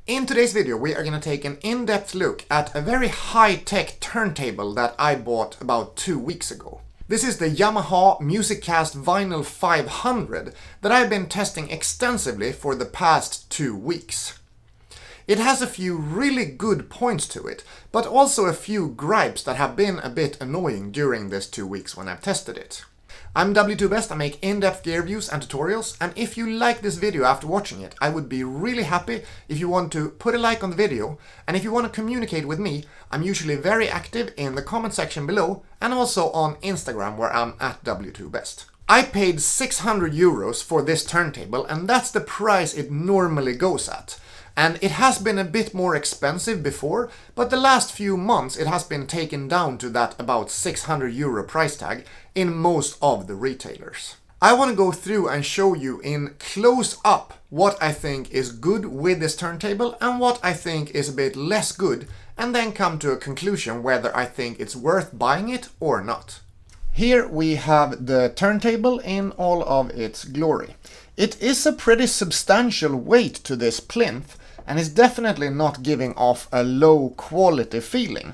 In today's video we are going to take an in-depth look at a very high-tech turntable that I bought about 2 weeks ago. This is the Yamaha MusicCast Vinyl 500 that I've been testing extensively for the past 2 weeks. It has a few really good points to it, but also a few gripes that have been a bit annoying during this 2 weeks when I've tested it. I'm W2Best, I make in-depth gear reviews and tutorials, and if you like this video after watching it, I would be really happy if you want to put a like on the video, and if you want to communicate with me, I'm usually very active in the comment section below, and also on Instagram where I'm at W2Best. I paid 600 euros for this turntable, and that's the price it normally goes at. And it has been a bit more expensive before, but the last few months it has been taken down to that about 600 euro price tag in most of the retailers. I want to go through and show you in close up what I think is good with this turntable and what I think is a bit less good, and then come to a conclusion whether I think it's worth buying it or not. Here we have the turntable in all of its glory. It is a pretty substantial weight to this plinth, and is definitely not giving off a low quality feeling.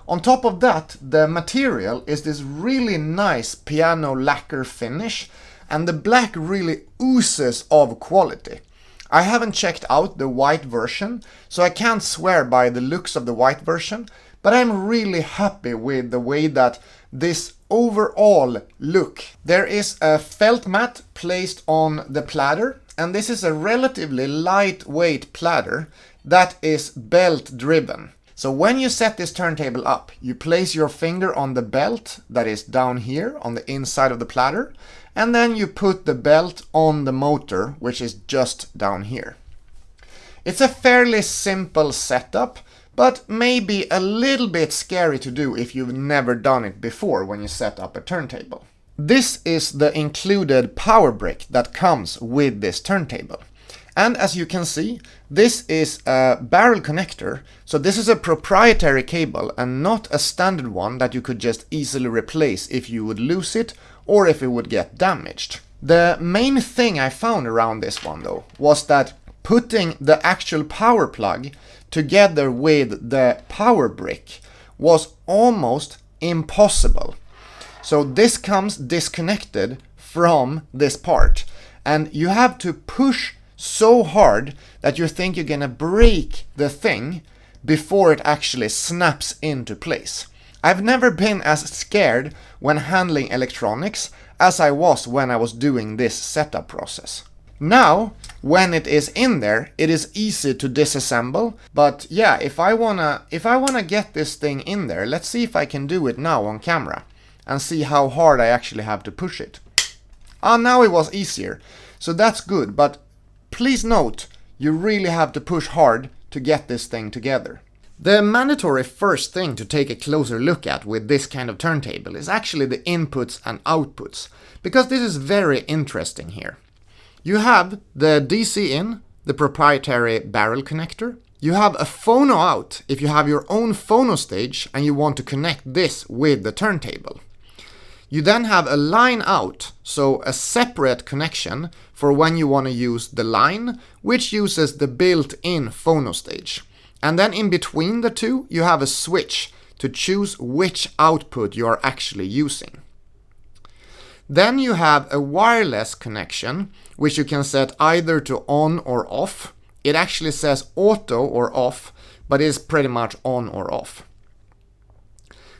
On top of that, the material is this really nice piano lacquer finish, and the black really oozes of quality. I haven't checked out the white version, so I can't swear by the looks of the white version, but I'm really happy with the way that this overall look. There is a felt mat placed on the platter, and this is a relatively lightweight platter that is belt driven. So when you set this turntable up, you place your finger on the belt that is down here on the inside of the platter, and then you put the belt on the motor, which is just down here. It's a fairly simple setup, but maybe a little bit scary to do if you've never done it before when you set up a turntable. This is the included power brick that comes with this turntable. And as you can see, this is a barrel connector, so this is a proprietary cable and not a standard one that you could just easily replace if you would lose it or if it would get damaged. The main thing I found around this one though was that putting the actual power plug together with the power brick was almost impossible. So this comes disconnected from this part, and you have to push so hard that you think you're gonna break the thing before it actually snaps into place. I've never been as scared when handling electronics as I was when I was doing this setup process. Now, when it is in there, it is easy to disassemble, but yeah, if I wanna get this thing in there, let's see if I can do it now on camera and see how hard I actually have to push it. Now it was easier, so that's good, but please note, you really have to push hard to get this thing together. The mandatory first thing to take a closer look at with this kind of turntable is actually the inputs and outputs, because this is very interesting here. You have the DC in, the proprietary barrel connector. You have a phono out if you have your own phono stage and you want to connect this with the turntable. You then have a line out, so a separate connection for when you want to use the line, which uses the built-in phono stage. And then in between the two, you have a switch to choose which output you are actually using. Then you have a wireless connection, which you can set either to on or off. It actually says auto or off, but is pretty much on or off.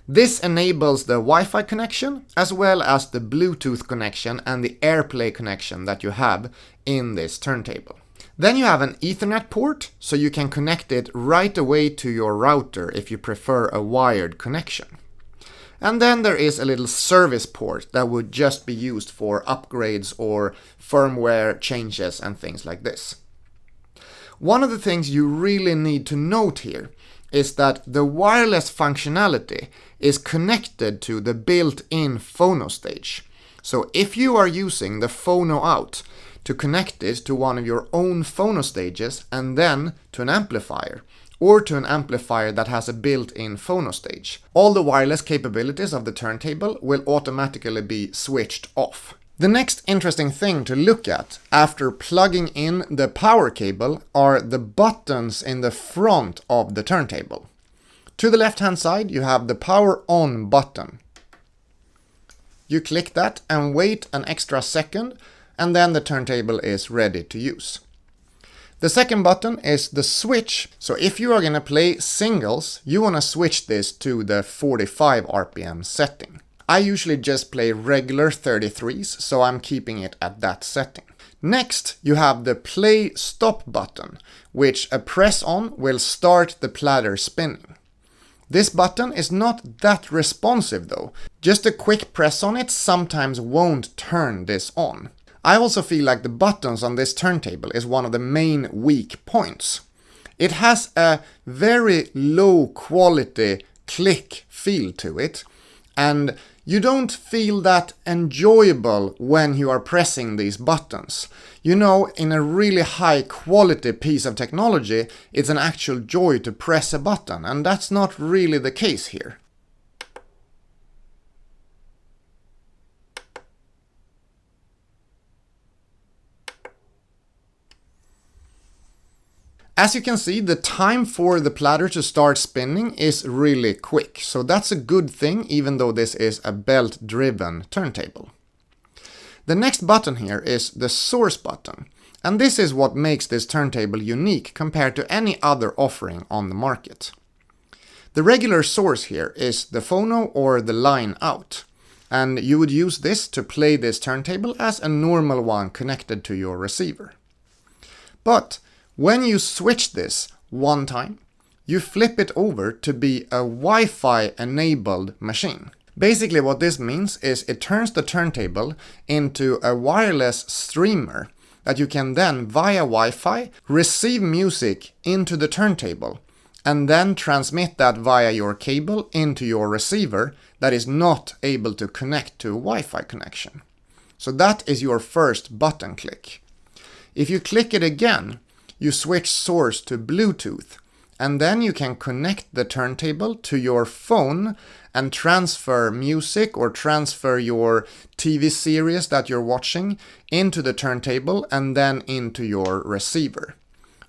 This enables the Wi-Fi connection as well as the Bluetooth connection and the AirPlay connection that you have in this turntable. Then you have an Ethernet port, so you can connect it right away to your router if you prefer a wired connection. And then there is a little service port that would just be used for upgrades or firmware changes and things like this. One of the things you really need to note here is that the wireless functionality is connected to the built-in phono stage. So if you are using the phono out to connect it to one of your own phono stages and then to an amplifier, or to an amplifier that has a built-in phono stage, all the wireless capabilities of the turntable will automatically be switched off. The next interesting thing to look at after plugging in the power cable are the buttons in the front of the turntable. To the left-hand side, you have the power on button. You click that and wait an extra second, and then the turntable is ready to use. The second button is the switch. So if you are going to play singles, you want to switch this to the 45 RPM setting. I usually just play regular 33s, so I'm keeping it at that setting. Next, you have the play stop button, which a press on will start the platter spinning. This button is not that responsive though. Just a quick press on it sometimes won't turn this on. I also feel like the buttons on this turntable is one of the main weak points. It has a very low quality click feel to it, and you don't feel that enjoyable when you are pressing these buttons. You know, in a really high quality piece of technology, it's an actual joy to press a button, and that's not really the case here. As you can see, the time for the platter to start spinning is really quick, so that's a good thing even though this is a belt-driven turntable. The next button here is the source button, and this is what makes this turntable unique compared to any other offering on the market. The regular source here is the phono or the line out, and you would use this to play this turntable as a normal one connected to your receiver. But when you switch this one time, you flip it over to be a Wi-Fi enabled machine. Basically what this means is it turns the turntable into a wireless streamer that you can then via Wi-Fi receive music into the turntable and then transmit that via your cable into your receiver that is not able to connect to a Wi-Fi connection. So that is your first button click. If you click it again, you switch source to Bluetooth, and then you can connect the turntable to your phone and transfer music or transfer your TV series that you're watching into the turntable and then into your receiver.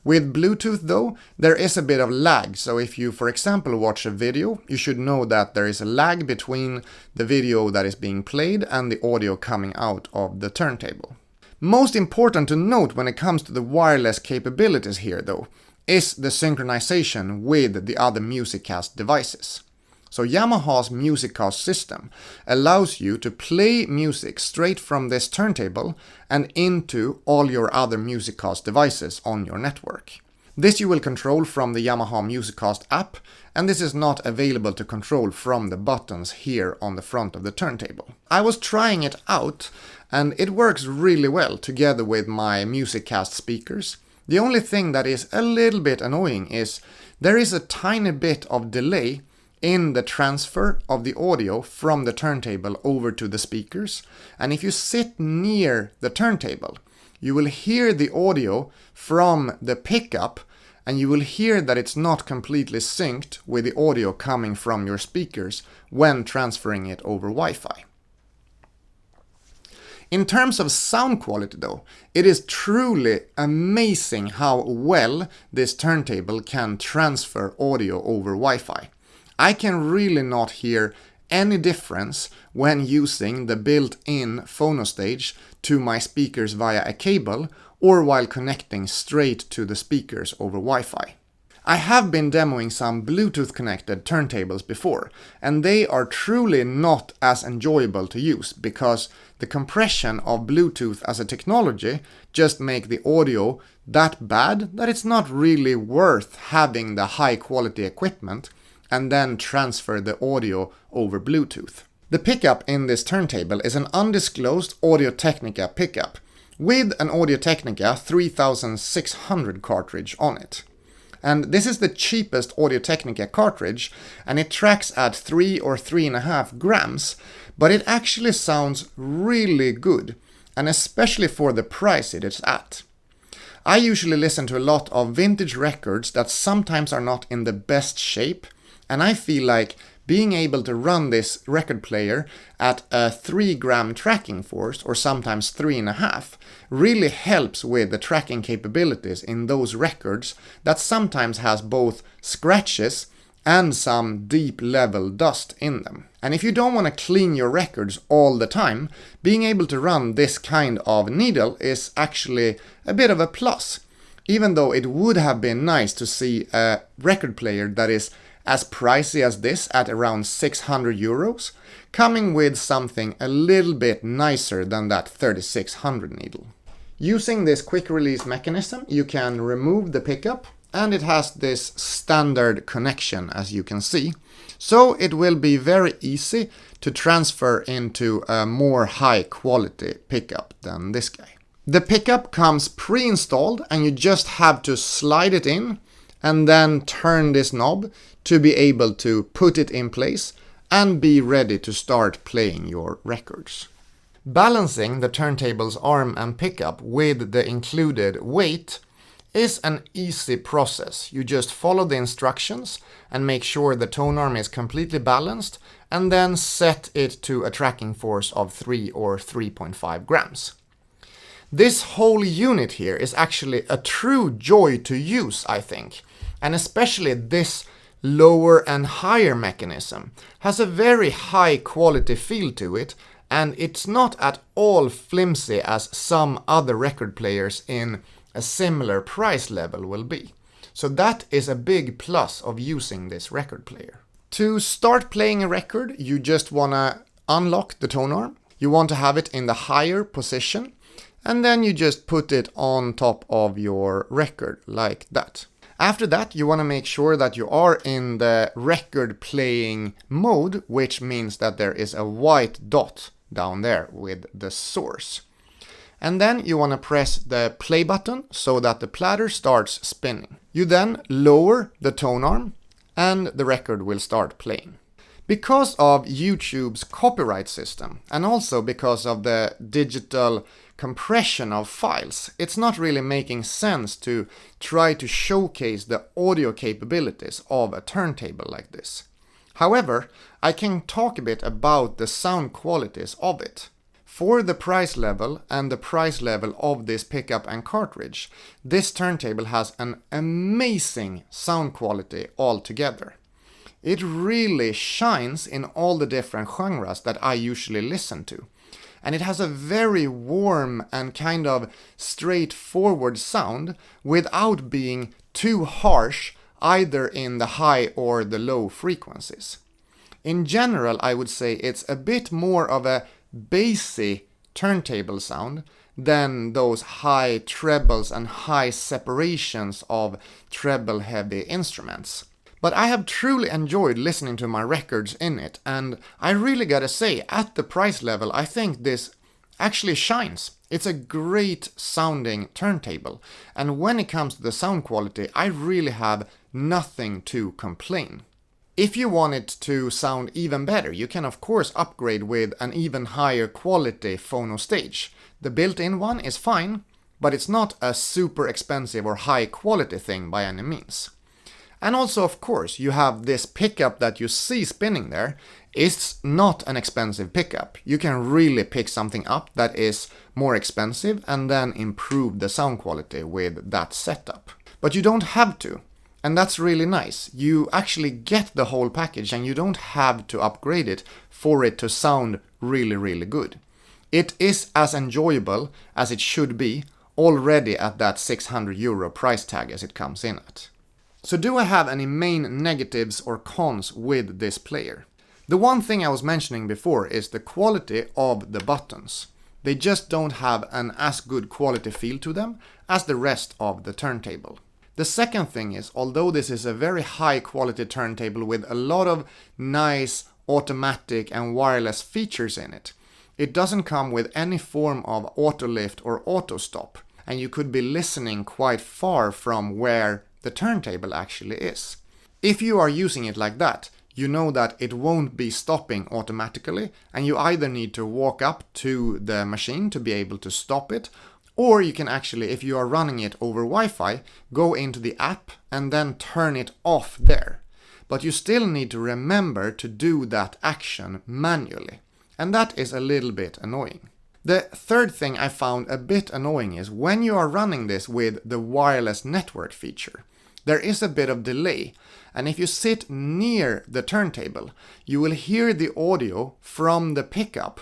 With Bluetooth though, there is a bit of lag, so if you, for example, watch a video, you should know that there is a lag between the video that is being played and the audio coming out of the turntable. Most important to note when it comes to the wireless capabilities here though, is the synchronization with the other MusicCast devices. So Yamaha's MusicCast system allows you to play music straight from this turntable and into all your other MusicCast devices on your network. This you will control from the Yamaha MusicCast app, and this is not available to control from the buttons here on the front of the turntable. I was trying it out, and it works really well together with my MusicCast speakers. The only thing that is a little bit annoying is there is a tiny bit of delay in the transfer of the audio from the turntable over to the speakers, and if you sit near the turntable, you will hear the audio from the pickup, and you will hear that it's not completely synced with the audio coming from your speakers when transferring it over Wi-Fi. In terms of sound quality though, it is truly amazing how well this turntable can transfer audio over Wi-Fi. I can really not hear any difference when using the built-in phono stage to my speakers via a cable or while connecting straight to the speakers over Wi-Fi. I have been demoing some Bluetooth connected turntables before, and they are truly not as enjoyable to use because the compression of Bluetooth as a technology just make the audio that bad that it's not really worth having the high quality equipment and then transfer the audio over Bluetooth. The pickup in this turntable is an undisclosed Audio-Technica pickup with an Audio-Technica 3600 cartridge on it. And this is the cheapest Audio-Technica cartridge, and it tracks at 3 or 3.5 grams, but it actually sounds really good, and especially for the price it is at. I usually listen to a lot of vintage records that sometimes are not in the best shape, and I feel like being able to run this record player at a 3-gram tracking force, or sometimes 3.5, really helps with the tracking capabilities in those records that sometimes has both scratches and some deep level dust in them. And if you don't want to clean your records all the time, being able to run this kind of needle is actually a bit of a plus. Even though it would have been nice to see a record player that is as pricey as this at around 600 euros, coming with something a little bit nicer than that 3600 needle. Using this quick release mechanism, you can remove the pickup, and it has this standard connection, as you can see. So it will be very easy to transfer into a more high quality pickup than this guy. The pickup comes pre-installed, and you just have to slide it in and then turn this knob to be able to put it in place and be ready to start playing your records. Balancing the turntable's arm and pickup with the included weight is an easy process. You just follow the instructions and make sure the tone arm is completely balanced, and then set it to a tracking force of 3 or 3.5 grams. This whole unit here is actually a true joy to use, I think, and especially this lower and higher mechanism has a very high quality feel to it, and it's not at all flimsy as some other record players in a similar price level will be. So that is a big plus of using this record player. To start playing a record, you just want to unlock the tone arm. You want to have it in the higher position, and then you just put it on top of your record like that. After that, you want to make sure that you are in the record playing mode, which means that there is a white dot down there with the source. And then you want to press the play button so that the platter starts spinning. You then lower the tone arm and the record will start playing. Because of YouTube's copyright system, and also because of the digital compression of files, it's not really making sense to try to showcase the audio capabilities of a turntable like this. However, I can talk a bit about the sound qualities of it. For the price level and the price level of this pickup and cartridge, this turntable has an amazing sound quality altogether. It really shines in all the different genres that I usually listen to. And it has a very warm and kind of straightforward sound without being too harsh either in the high or the low frequencies. In general, I would say it's a bit more of a bassy turntable sound than those high trebles and high separations of treble heavy instruments. But I have truly enjoyed listening to my records in it, and I really gotta say, at the price level, I think this actually shines. It's a great sounding turntable, and when it comes to the sound quality, I really have nothing to complain. If you want it to sound even better, you can of course upgrade with an even higher quality phono stage. The built-in one is fine, but it's not a super expensive or high quality thing by any means. And also, of course, you have this pickup that you see spinning there. It's not an expensive pickup. You can really pick something up that is more expensive and then improve the sound quality with that setup. But you don't have to. And that's really nice. You actually get the whole package and you don't have to upgrade it for it to sound really, really good. It is as enjoyable as it should be already at that 600 euro price tag as it comes in at. So do I have any main negatives or cons with this player? The one thing I was mentioning before is the quality of the buttons. They just don't have an as good quality feel to them as the rest of the turntable. The second thing is, although this is a very high quality turntable with a lot of nice automatic and wireless features in it, it doesn't come with any form of auto lift or auto stop, and you could be listening quite far from where the turntable actually is. If you are using it like that, you know that it won't be stopping automatically, and you either need to walk up to the machine to be able to stop it, or you can actually, if you are running it over Wi-Fi, go into the app and then turn it off there. but you still need to remember to do that action manually. And that is a little bit annoying. The third thing I found a bit annoying is when you are running this with the wireless network feature. There is a bit of delay, and if you sit near the turntable, you will hear the audio from the pickup,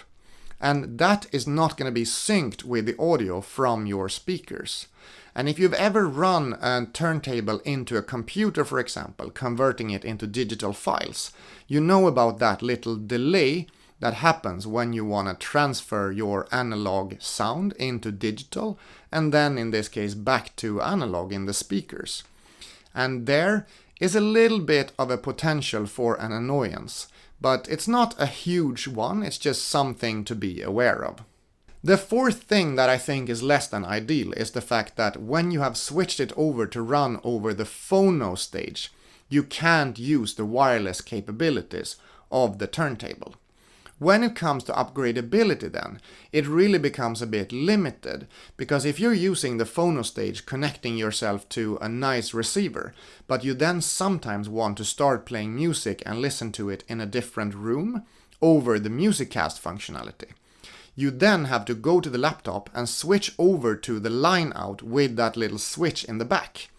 and that is not going to be synced with the audio from your speakers. And if you've ever run a turntable into a computer, for example, converting it into digital files, you know about that little delay that happens when you want to transfer your analog sound into digital, and then in this case back to analog in the speakers. And there is a little bit of a potential for an annoyance, but it's not a huge one, it's just something to be aware of. The fourth thing that I think is less than ideal is the fact that when you have switched it over to run over the phono stage, you can't use the wireless capabilities of the turntable. When it comes to upgradability then, it really becomes a bit limited, because if you're using the phono stage connecting yourself to a nice receiver, but you then sometimes want to start playing music and listen to it in a different room over the MusicCast functionality, you then have to go to the laptop and switch over to the line out with that little switch in the back.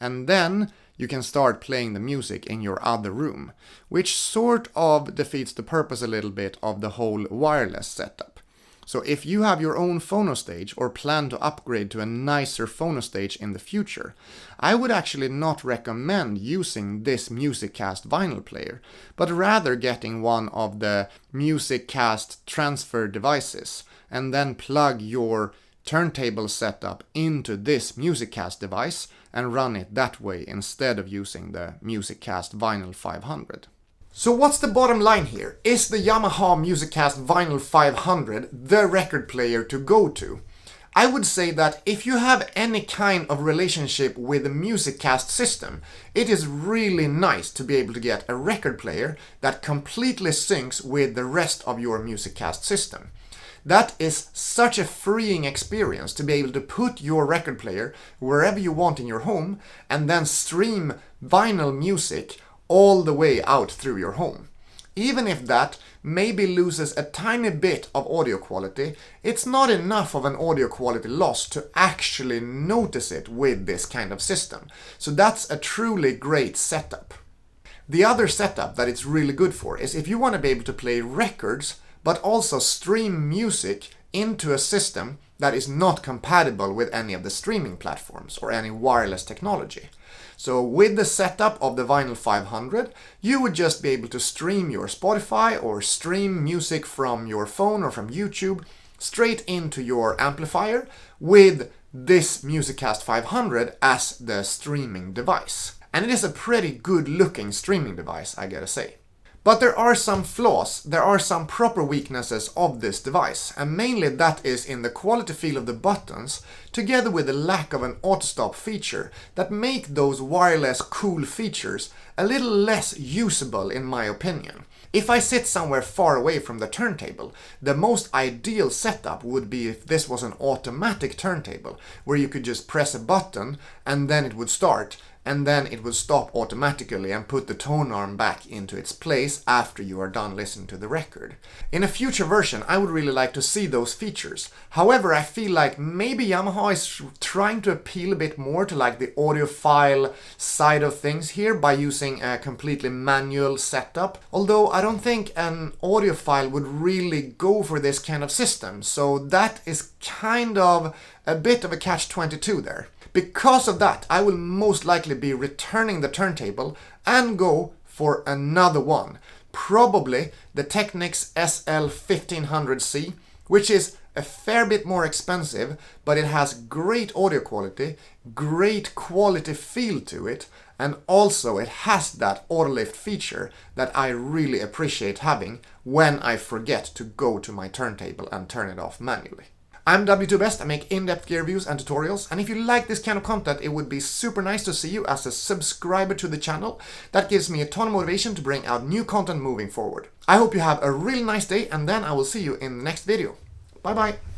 And then you can start playing the music in your other room, which sort of defeats the purpose a little bit of the whole wireless setup. So if you have your own phono stage or plan to upgrade to a nicer phono stage in the future, I would actually not recommend using this MusicCast vinyl player, but rather getting one of the MusicCast transfer devices and then plug your turntable setup into this MusicCast device and run it that way instead of using the MusicCast Vinyl 500. So what's the bottom line here? Is the Yamaha MusicCast Vinyl 500 the record player to go to? I would say that if you have any kind of relationship with the MusicCast system, it is really nice to be able to get a record player that completely syncs with the rest of your MusicCast system. That is such a freeing experience to be able to put your record player wherever you want in your home and then stream vinyl music all the way out through your home. Even if that maybe loses a tiny bit of audio quality, it's not enough of an audio quality loss to actually notice it with this kind of system. So that's a truly great setup. The other setup that it's really good for is if you want to be able to play records but also stream music into a system that is not compatible with any of the streaming platforms or any wireless technology. So with the setup of the Vinyl 500, you would just be able to stream your Spotify or stream music from your phone or from YouTube straight into your amplifier with this MusicCast 500 as the streaming device. And it is a pretty good looking streaming device, I gotta say. But there are some flaws, there are some proper weaknesses of this device, and mainly that is in the quality feel of the buttons, together with the lack of an auto-stop feature that make those wireless cool features a little less usable in my opinion. If I sit somewhere far away from the turntable, the most ideal setup would be if this was an automatic turntable, where you could just press a button and then it would start, and then it would stop automatically and put the tone arm back into its place after you are done listening to the record. In a future version, I would really like to see those features. However, I feel like maybe Yamaha is trying to appeal a bit more to like the audiophile side of things here by using a completely manual setup. Although I don't think an audiophile would really go for this kind of system, so that is kind of a bit of a catch-22 there. Because of that, I will most likely be returning the turntable and go for another one. Probably the Technics SL1500C, which is a fair bit more expensive, but it has great audio quality, great quality feel to it, and also it has that auto lift feature that I really appreciate having when I forget to go to my turntable and turn it off manually. I'm W2Best, I make in-depth gear reviews and tutorials, and if you like this kind of content, it would be super nice to see you as a subscriber to the channel. That gives me a ton of motivation to bring out new content moving forward. I hope you have a really nice day, and then I will see you in the next video. Bye bye!